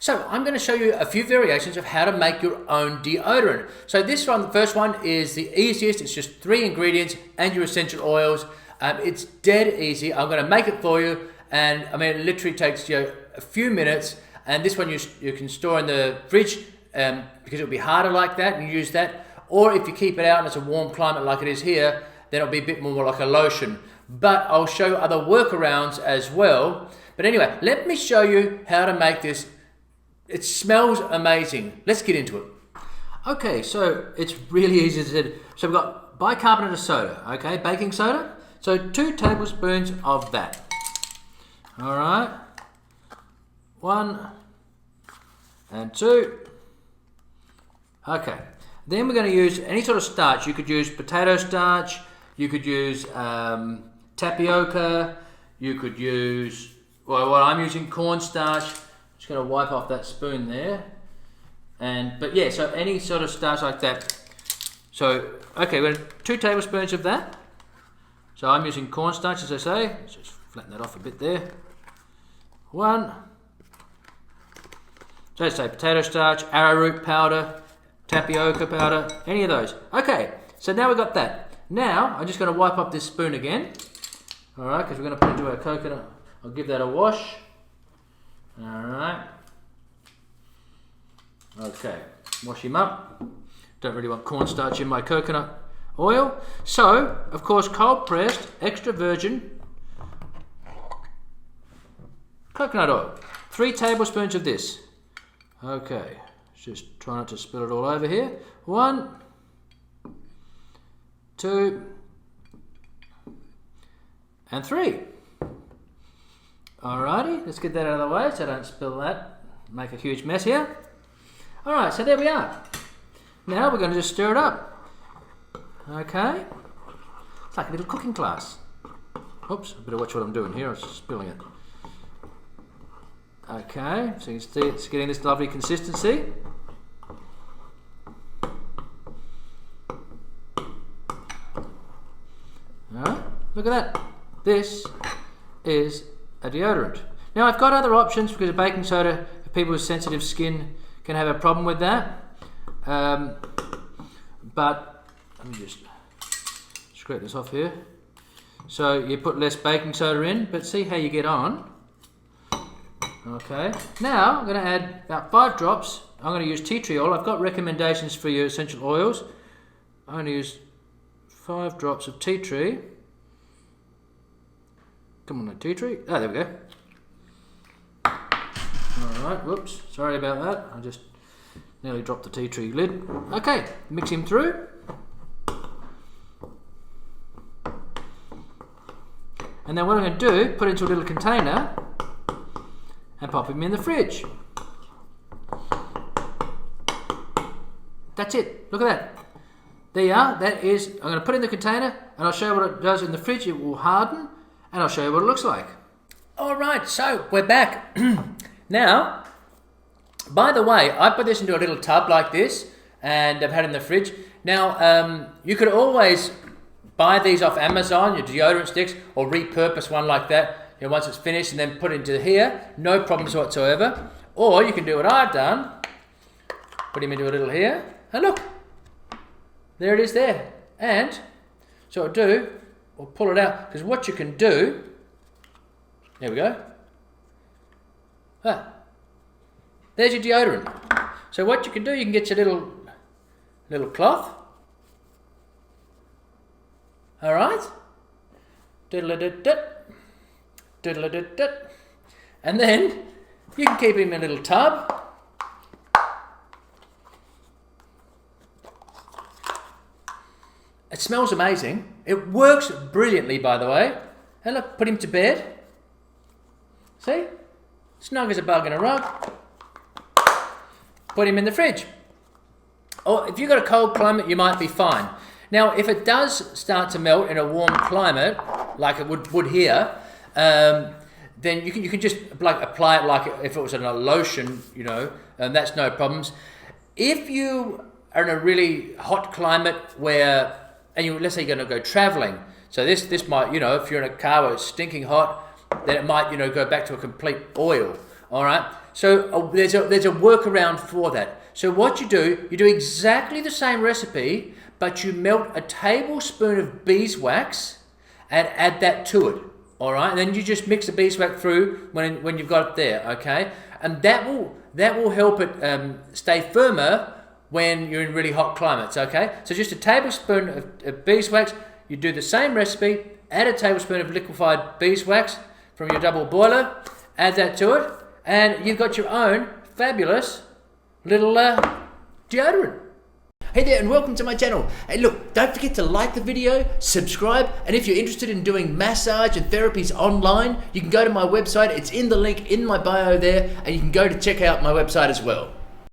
So I'm going to show you a few variations of how to make your own deodorant. So this one, the first one, is the easiest. It's just 3 ingredients and your essential oils. It's dead easy. I'm going to make it for you, and I mean, it literally takes you a few minutes. And this one you can store in the fridge because it'll be harder like that, and you use that. Or if you keep it out and it's a warm climate like it is here, then it'll be a bit more like a lotion. But I'll show you other workarounds as well. But anyway, let me show you how to make this. It smells amazing. Let's get into it. Okay, so it's really easy to do. So we've got bicarbonate of soda, okay, baking soda. So 2 tablespoons of that. All right. 1 and 2. Okay. Then we're going to use any sort of starch. You could use potato starch. You could use tapioca. You could use, well, what I'm using, cornstarch. Just going to wipe off that spoon there. But yeah, so any sort of starch like that. So, okay, we're 2 tablespoons of that. So I'm using cornstarch, as I say. Let's just flatten that off a bit there. 1. So let's say potato starch, arrowroot powder, tapioca powder, any of those. Okay, so now we've got that. Now, I'm just going to wipe up this spoon again. Alright, because we're going to put it into our coconut. I'll give that a wash. Alright. Okay, wash him up. Don't really want cornstarch in my coconut oil. So, of course, cold pressed, extra virgin coconut oil. 3 tablespoons of this. Okay, just try not to spill it all over here. 1, 2, and 3. Alrighty, let's get that out of the way so I don't spill that. Make a huge mess here. Alright, so there we are. Now we're going to just stir it up. Okay. It's like a little cooking class. Oops, I better watch what I'm doing here. I was spilling it. Okay, so you can see it's getting this lovely consistency. Alright, look at that. This is a deodorant. Now I've got other options because of baking soda. People with sensitive skin can have a problem with that. But let me just scrape this off here. So you put less baking soda in, but see how you get on. Okay, now I'm going to add about 5 drops. I'm going to use tea tree oil. I've got recommendations for your essential oils. I'm going to use 5 drops of tea tree. Come on, tea tree. Oh, there we go. Alright, whoops, sorry about that. I just nearly dropped the tea tree lid. Okay, mix him through. And then what I'm going to do, put it into a little container and pop him in the fridge. That's it. Look at that. There you are. That is, I'm going to put it in the container and I'll show you what it does in the fridge. It will harden and I'll show you what it looks like. Alright, so we're back. Now, by the way, I put this into a little tub like this and I've had it in the fridge. Now, you could always buy these off Amazon, your deodorant sticks, or repurpose one like that. You know, once it's finished and then put it into here, no problems whatsoever. Or you can do what I've done, put him into a little here, and look, there it is there. And so what I'll do, we'll pull it out, because what you can do, there we go. There's your deodorant. So what you can do, you can get your little cloth. All right. And then you can keep him in a little tub. It smells amazing. It works brilliantly, by the way. And look, put him to bed. See? Snug as a bug in a rug. Put him in the fridge. Or if you've got a cold climate, you might be fine. Now, if it does start to melt in a warm climate, like it would here, then you can just like apply it like if it was in a lotion, you know, and that's no problems. If you are in a really hot climate where, and let's say you're going to go traveling, so this might, you know, if you're in a car where it's stinking hot, then it might, you know, go back to a complete oil. All right. So there's a workaround for that. So what you do exactly the same recipe, but you melt a tablespoon of beeswax and add that to it. All right, and then you just mix the beeswax through when you've got it there. Okay, and that will help it stay firmer when you're in really hot climates. Okay, so just a tablespoon of beeswax. You do the same recipe. Add a tablespoon of liquefied beeswax from your double boiler. Add that to it, and you've got your own fabulous little deodorant. Hey there, and welcome to my channel. Hey look, don't forget to like the video, subscribe, and if you're interested in doing massage and therapies online, you can go to my website. It's in the link in my bio there, and you can go to check out my website as well.